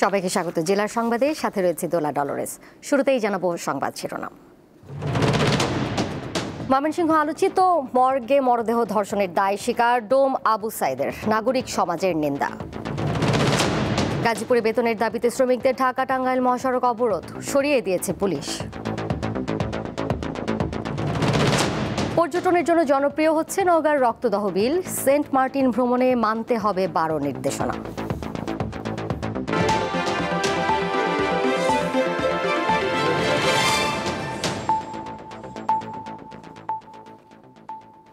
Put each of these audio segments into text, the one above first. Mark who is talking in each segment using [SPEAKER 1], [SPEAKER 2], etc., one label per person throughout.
[SPEAKER 1] সবাইকে স্বাগত। জেলার সংবাদে সাথে রয়েছে দোলা ডলরেস। শুরুতেই জানাবো সংবাদ শিরোনাম। ময়মনসিংহ আলোচিত মর্গে মরদেহ ধর্ষণের দায় স্বীকার ডোম আবু সাইদের, নাগরিক সমাজের নিন্দা। গাজীপুরে বেতনের দাবিতে শ্রমিকদের ঢাকা টাঙ্গাইল মহাসড়ক অবরোধ, সরিয়ে দিয়েছে পুলিশ। পর্যটনের জন্য জনপ্রিয় হচ্ছে নওগাঁর রক্তদাহ বিল, সেন্ট মার্টিন ভ্রমণে মানতে হবে 12 নির্দেশনা।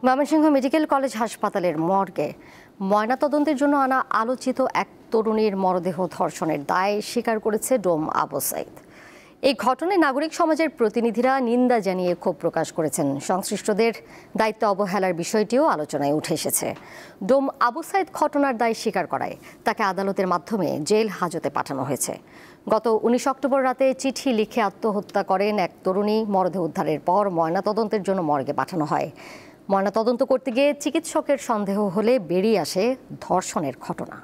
[SPEAKER 1] ময়মনসিংহ মেডিকেল কলেজ হাসপাতালের মর্গে ময়নাতদন্তের জন্য আনা আলোচিত এক তরুণীর মরদেহ ধর্ষণের দায় স্বীকার করেছে ডোম আবু সাইদ। এই ঘটনায় নাগরিক সমাজের প্রতিনিধিরা নিন্দা জানিয়ে ক্ষোভ প্রকাশ করেছেন। সংশ্লিষ্টদের দায়িত্ব অবহেলার বিষয়টিও আলোচনায় উঠে এসেছে। ডোম আবু সাইদ ঘটনার দায় স্বীকার করায় তাকে আদালতের মাধ্যমে জেল হাজতে পাঠানো হয়েছে। গত 19 অক্টোবর রাতে চিঠি লিখে আত্মহত্যা করেন এক তরুণী। মরদেহ উদ্ধারের পর ময়নাতদন্তের জন্য মর্গে পাঠানো হয়। ময়নাতদন্ত করতে গিয়ে চিকিৎসকের সন্দেহ হলে বেরিয়ে আসে ধর্ষণের ঘটনা।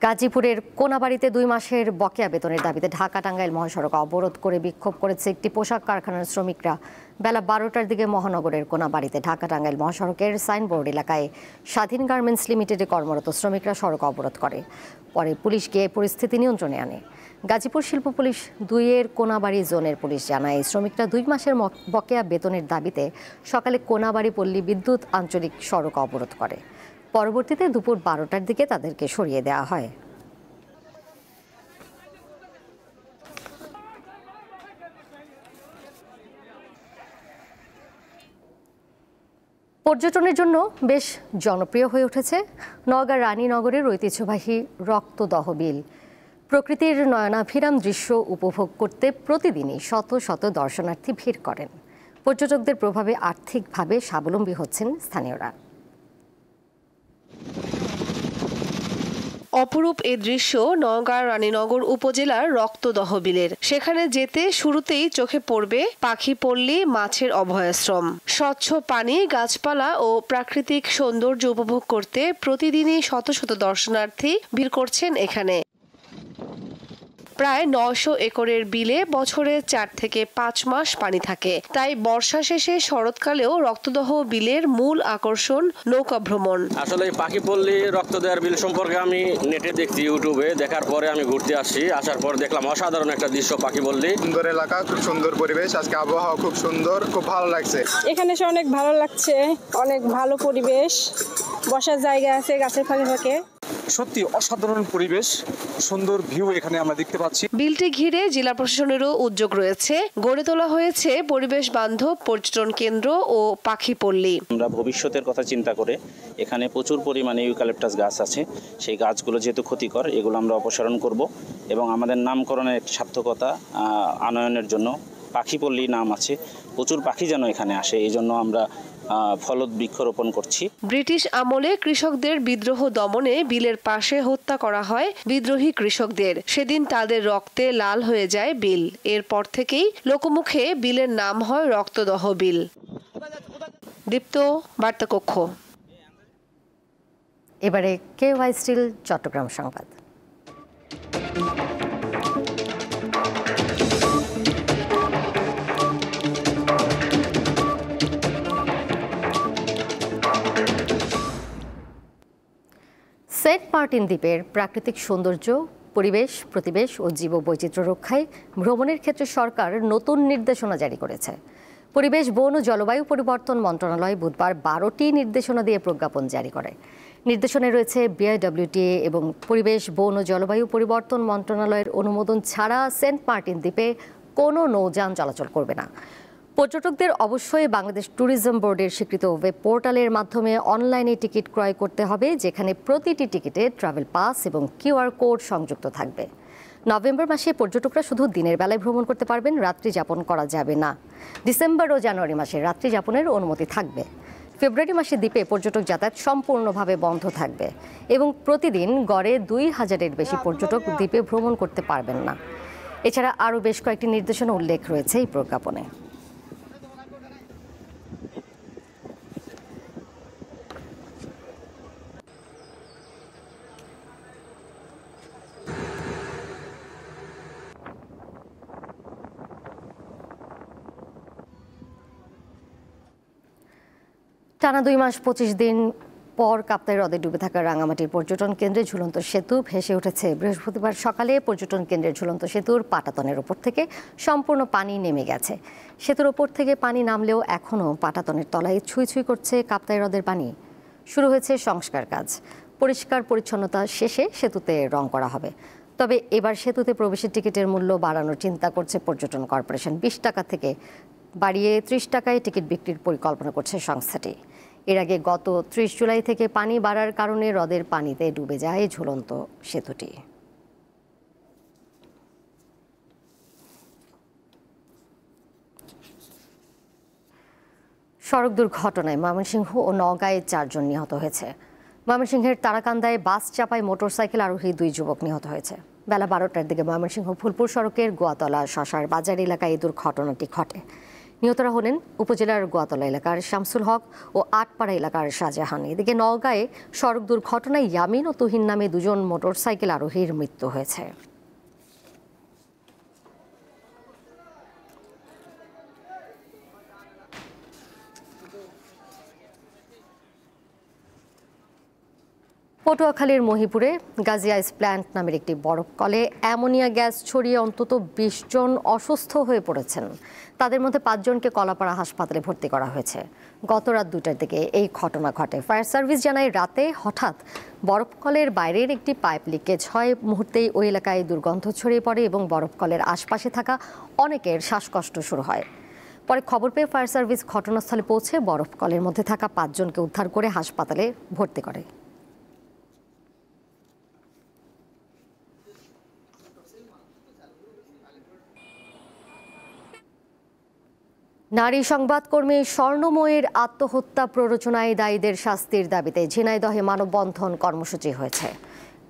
[SPEAKER 1] গাজীপুরের কোনাবাড়িতে 2 মাসের বকেয়া বেতনের দাবিতে ঢাকা টাঙ্গাইল মহাসড়ক অবরোধ করে বিক্ষোভ করেছে একটি পোশাক কারখানার শ্রমিকরা। বেলা 12টার দিকে মহানগরের কোনাবাড়িতে ঢাকা টাঙ্গাইল মহাসড়কের সাইনবোর্ড এলাকায় স্বাধীন গার্মেন্টস লিমিটেডে কর্মরত শ্রমিকরা সড়ক অবরোধ করে। পরে পুলিশ গিয়ে পরিস্থিতি নিয়ন্ত্রণে আনে। গাজীপুর শিল্প পুলিশ 2-এর কোনাবাড়ি জোনের পুলিশ জানায়, শ্রমিকরা 2 মাসের বকেয়া বেতনের দাবিতে সকালে কোনাবাড়ি পল্লী বিদ্যুৎ আঞ্চলিক সড়ক অবরোধ করে। পরবর্তীতে দুপুর 12টার দিকে তাদেরকে সরিয়ে দেওয়া হয়। পর্যটনের জন্য বেশ জনপ্রিয় হয়ে উঠেছে নওগাঁ রানীনগরের ঐতিহ্যবাহী রক্তদহ বিল। প্রকৃতির নয়নাভিরাম দৃশ্য উপভোগ করতে প্রতিদিনই শত শত দর্শনার্থী ভিড় করেন। পর্যটকদের প্রভাবে আর্থিকভাবে স্বাবলম্বী হচ্ছেন স্থানীয়রা।
[SPEAKER 2] অপরূপ এ দৃশ্য নওগাঁ রানীনগর উপজেলার রক্তদহ বিলের। সেখানে যেতে শুরুতেই চোখে পড়বে পাখি পল্লী, মাছের অভয়াশ্রম। স্বচ্ছ পানি, গাছপালা ও প্রাকৃতিক সৌন্দর্য উপভোগ করতে প্রতিদিনই শত শত দর্শনার্থী ভিড় করছেন এখানে। প্রায় 900 একরের বিলে বছরে 4 থেকে 5 মাস পানি থাকে। তাই বর্ষা শেষে শরৎকালেও রক্তদহ বিলের মূল আকর্ষণ নৌকা ভ্রমণ।
[SPEAKER 3] আসলে পাখিপল্লী রক্তদহ বিল সম্পর্কে আমি নেটে দেখছি, ইউটিউবে দেখার পরে আমি ঘুরতে আসি। আসার পর দেখলাম অসাধারণ একটা দৃশ্য পাখিপল্লী।
[SPEAKER 4] সুন্দর এলাকা, খুব সুন্দর পরিবেশ, আজকে আবহাওয়া খুব সুন্দর, খুব ভালো লাগছে।
[SPEAKER 5] এখানে এসে অনেক ভালো লাগছে, অনেক ভালো পরিবেশ, বসার জায়গা আছে গাছের ফাঁকে ফাঁকে।
[SPEAKER 6] সত্যি অসাধারণ পরিবেশ, সুন্দর ভিউ এখানে আমরা দেখতে পাচ্ছি।
[SPEAKER 2] বিলটি ঘিরে জেলা প্রশাসনেরও উদ্যোগ রয়েছে। গড়ে তোলা হয়েছে পরিবেশ বান্ধব পর্যটন কেন্দ্র ও পাখি পল্লী।
[SPEAKER 7] আমরা ভবিষ্যতের কথা চিন্তা করে এখানে প্রচুর পরিমাণে ইউক্যালিপটাস গাছ আছে। সেই গাছগুলো যেহেতু ক্ষতিকর, এগুলো আমরা অপসারণ করব এবং আমাদের নামকরণের একটি সার্থকতা আনয়নের জন্য পাখি পল্লী নাম আছে। প্রচুর পাখি যেন এখানে আসে, এই জন্য আমরা ফলদ বৃক্ষরোপণ করছি।
[SPEAKER 2] ব্রিটিশ আমলে কৃষকদের বিদ্রোহ দমনে বিলের পাশে হত্যা করা হয় বিদ্রোহী কৃষকদের। সেদিন তাদের রক্তে লাল হয়ে যায় বিল। এরপর থেকেই লোকমুখে বিলের নাম হয় রক্তদহ বিল। দীপ্ত, বার্তাকক্ষ।
[SPEAKER 1] এবারে কেওয়াই স্টিল চট্টগ্রাম সংবাদ। সেন্ট মার্টিন দ্বীপের প্রাকৃতিক সৌন্দর্য, পরিবেশ, প্রতিবেশ ও জীববৈচিত্র্য রক্ষায় ভ্রমণের ক্ষেত্রে সরকার নতুন নির্দেশনা জারি করেছে। পরিবেশ, বন ও জলবায়ু পরিবর্তন মন্ত্রণালয় বুধবার 12টি নির্দেশনা দিয়ে প্রজ্ঞাপন জারি করে। নির্দেশনায় রয়েছে বিআইডব্লিউটিএ এবং পরিবেশ, বন ও জলবায়ু পরিবর্তন মন্ত্রণালয়ের অনুমোদন ছাড়া সেন্ট মার্টিন দ্বীপে কোনো নৌযান চলাচল করবে না। পর্যটকদের অবশ্যই বাংলাদেশ ট্যুরিজম বোর্ডের স্বীকৃত ওয়েব পোর্টালের মাধ্যমে অনলাইনে টিকিট ক্রয় করতে হবে, যেখানে প্রতিটি টিকিটে ট্রাভেল পাস এবং কিউআর কোড সংযুক্ত থাকবে। নভেম্বর মাসে পর্যটকরা শুধু দিনের বেলায় ভ্রমণ করতে পারবেন, রাত্রি যাপন করা যাবে না। ডিসেম্বর ও জানুয়ারি মাসে রাত্রি যাপনের অনুমতি থাকবে। ফেব্রুয়ারি মাসে দ্বীপে পর্যটক যাতায়াত সম্পূর্ণভাবে বন্ধ থাকবে এবং প্রতিদিন গড়ে 2000-এর বেশি পর্যটক দ্বীপে ভ্রমণ করতে পারবেন না। এছাড়া আরও বেশ কয়েকটি নির্দেশনা উল্লেখ রয়েছে এই প্রজ্ঞাপনে। টানা 2 মাস 25 দিন পর কাপ্তাই হ্রদে ডুবে থাকা রাঙামাটির পর্যটন কেন্দ্রে ঝুলন্ত সেতু ভেসে উঠেছে। বৃহস্পতিবার সকালে পর্যটন কেন্দ্রের ঝুলন্ত সেতুর পাটাতনের ওপর থেকে সম্পূর্ণ পানি নেমে গেছে। সেতুর ওপর থেকে পানি নামলেও এখনও পাটাতনের তলায় ছুঁই ছুঁই করছে কাপ্তাই হ্রদের পানি। শুরু হয়েছে সংস্কার কাজ। পরিষ্কার পরিচ্ছন্নতা শেষে সেতুতে রং করা হবে। তবে এবার সেতুতে প্রবেশের টিকিটের মূল্য বাড়ানোর চিন্তা করছে পর্যটন কর্পোরেশন। 20 টাকা থেকে বাড়িয়ে 30 টাকায় টিকিট বিক্রির পরিকল্পনা করছে সংস্থাটি। এর আগে গত 30 জুলাই থেকে পানি বাড়ার কারণে হ্রদের পানিতে ডুবে যায় ঝুলন্ত সেতুটি। সড়ক দুর্ঘটনায় ময়মনসিংহ ও নওগাঁয় 4 জন নিহত হয়েছে। ময়মনসিংহের তারাকান্দায় বাস চাপায় মোটরসাইকেল আরোহী 2 যুবক নিহত হয়েছে। বেলা 12টার দিকে ময়মনসিংহ ফুলপুর সড়কের গোয়াতলা শশার বাজার এলাকায় এই দুর্ঘটনাটি ঘটে। নিহতরা হলেন উপজেলার গোয়াতলা এলাকার শামসুল হক ও আটপাড়া এলাকার শাহজাহান। এদিকে নওগাঁয়ে সড়ক দুর্ঘটনায় ইয়ামিন ও তুহিন নামে 2 জন মোটরসাইকেল আরোহীর মৃত্যু হয়েছে। পটুয়াখালীর মহিপুরে গাজী আইস প্ল্যান্ট নামের একটি বরফ কলে অ্যামোনিয়া গ্যাস ছড়িয়ে অন্তত 20 জন অসুস্থ হয়ে পড়েছেন। তাদের মধ্যে 5 জনকে কলাপাড়া হাসপাতালে ভর্তি করা হয়েছে। গত রাত 2টার দিকে এই ঘটনা ঘটে। ফায়ার সার্ভিস জানায় রাতে হঠাৎ বরফ কলের বাইরের একটি পাইপ লিকেজ হয়। মুহূর্তেই ওই এলাকায় দুর্গন্ধ ছড়িয়ে পড়ে এবং বরফ কলের আশপাশে থাকা অনেকের শ্বাসকষ্ট শুরু হয়। পরে খবর পেয়ে ফায়ার সার্ভিস ঘটনাস্থলে পৌঁছে বরফ কলের মধ্যে থাকা 5 জনকে উদ্ধার করে হাসপাতালে ভর্তি করে। নারী সংবাদকর্মী স্বর্ণময়ীর আত্মহত্যা প্ররোচনায় দায়ীদের শাস্তির দাবিতে ঝিনাইদহে মানববন্ধন কর্মসূচি হয়েছে।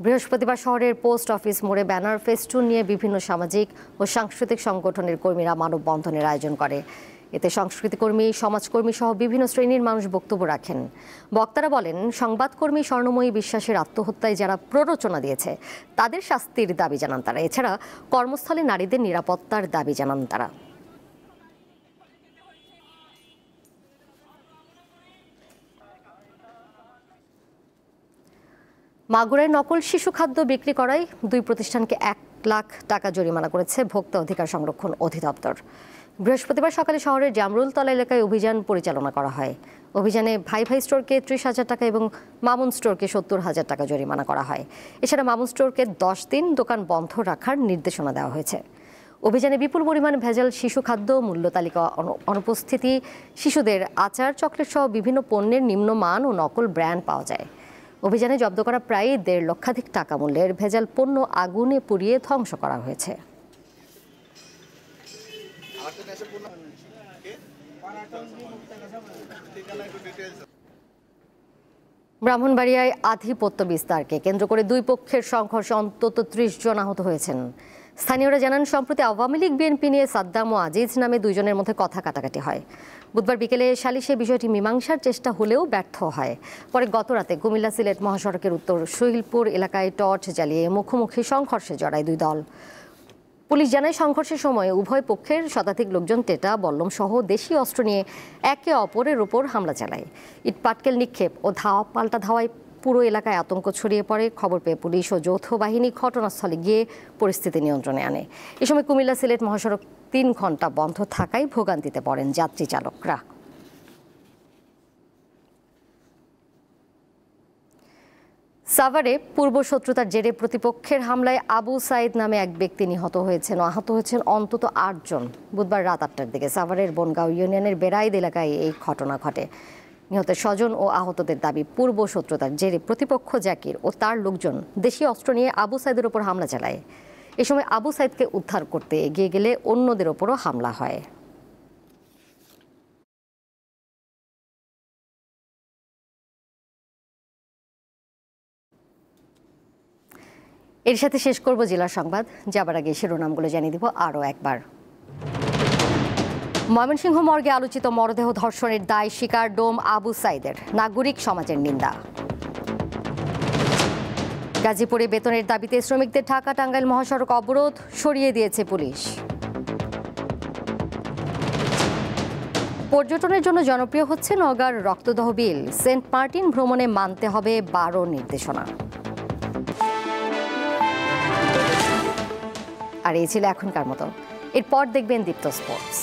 [SPEAKER 1] বৃহস্পতিবার শহরের পোস্ট অফিস মোড়ে ব্যানার ফেস্টুন নিয়ে বিভিন্ন সামাজিক ও সাংস্কৃতিক সংগঠনের কর্মীরা মানববন্ধনের আয়োজন করে। এতে সংস্কৃতিকর্মী, সমাজকর্মী সহ বিভিন্ন শ্রেণীর মানুষ বক্তব্য রাখেন। বক্তারা বলেন, সংবাদকর্মী স্বর্ণময়ী বিশ্বাসের আত্মহত্যায় যারা প্ররোচনা দিয়েছে তাদের শাস্তির দাবি জানান তারা। এছাড়া কর্মস্থলে নারীদের নিরাপত্তার দাবি জানান তারা। মাগুরায় নকল শিশু খাদ্য বিক্রি করায় 2 প্রতিষ্ঠানকে 1 লাখ টাকা জরিমানা করেছে ভোক্তা অধিকার সংরক্ষণ অধিদপ্তর। বৃহস্পতিবার সকালে শহরের জামরুলতলা এলাকায় অভিযান পরিচালনা করা হয়। অভিযানে ভাই ভাই স্টোরকে 30,000 টাকা এবং মামুন স্টোরকে 70,000 টাকা জরিমানা করা হয়। এছাড়া মামুন স্টোরকে 10 দিন দোকান বন্ধ রাখার নির্দেশনা দেওয়া হয়েছে। অভিযানে বিপুল পরিমাণ ভেজাল শিশু খাদ্য, মূল্য তালিকা অনুপস্থিতি, শিশুদের আচার, চকলেট সহ বিভিন্ন পণ্যের নিম্নমান ও নকল ব্র্যান্ড পাওয়া যায়। অভিযানে জব্দ করা প্রায় 1.5 লক্ষাধিক টাকা মূল্যের ভেজাল পণ্য আগুনে পুড়িয়ে ধ্বংস করা হয়েছে। ব্রাহ্মণবাড়িয়ায় আধিপত্য বিস্তারকে কেন্দ্র করে 2 পক্ষের সংঘর্ষে অন্তত 30 জন আহত হয়েছেন। স্থানীয়রা জানান, সম্প্রতি আওয়ামী লীগ বিএনপি নিয়ে সাদ্দাম ও আজিজ নামে 2 জনের মধ্যে কথা কাটাকাটি হয়। বুধবার বিকেলে সালিশে বিষয়টি মীমাংসার চেষ্টা হলেও ব্যর্থ হয়। পরে গতরাতে কুমিল্লা সিলেট মহাসড়কের উত্তর শহীলপুর এলাকায় টর্চ জ্বালিয়ে মুখোমুখি সংঘর্ষে জড়ায় 2 দল। পুলিশ জানায়, সংঘর্ষের সময় উভয় পক্ষের শতাধিক লোকজন টেটা, বল্লম সহ দেশীয় অস্ত্র নিয়ে একে অপরের উপর হামলা চালায়। ইটপাটকেল নিক্ষেপ ও পাল্টা ধাওয়ায় পুরো এলাকায় আতঙ্ক ছড়িয়ে পড়ে। খবর পেয়ে পুলিশ ও যৌথ বাহিনী ঘটনাস্থলে গিয়ে পরিস্থিতি নিয়ন্ত্রণে আনে। এ সময় কুমিল্লা সিলেট মহাসড়ক 3 ঘন্টা বন্ধ থাকায় ভোগান্তিতে পড়েন যাত্রী চালকরা। সাভারে পূর্ব শত্রুতার জেরে প্রতিপক্ষের হামলায় আবু সাইদ নামে এক ব্যক্তি নিহত হয়েছেন ও আহত হয়েছেন অন্তত 8 জন। বুধবার রাত 8টার দিকে সাভারের বনগাঁও ইউনিয়নের বেড়াইদ এলাকায় এই ঘটনা ঘটে। নিহতের স্বজন ও আহতদের দাবি, পূর্ব শত্রুতার জেরে প্রতিপক্ষ জাকির ও তার লোকজন দেশীয় অস্ত্র নিয়ে আবু সাইদের ওপর হামলা চালায়। এ সময় আবু সাইদকে উদ্ধার করতে এগিয়ে গেলে অন্যদের ওপরও হামলা হয়। এর সাথে শেষ করব জেলা সংবাদ। যাবার আগে শিরোনামগুলো জানিয়ে দিব আরও একবার। ময়মনসিংহ মর্গে আলোচিত মরদেহ ধর্ষণের দায় স্বীকার ডোম আবু সাইদের, নাগরিক সমাজের নিন্দা। গাজীপুরে বেতনের দাবিতে শ্রমিকদের ঢাকা টাঙ্গাইল মহাসড়ক অবরোধ, সরিয়ে দিয়েছে পুলিশ। পর্যটনের জন্য জনপ্রিয় হচ্ছে নওগাঁর রক্তদহ বিল, সেন্ট মার্টিন ভ্রমণে মানতে হবে 12 নির্দেশনা। আর এই ছিল এখনকার মতো, এরপর দেখবেন দীপ্ত স্পোর্টস।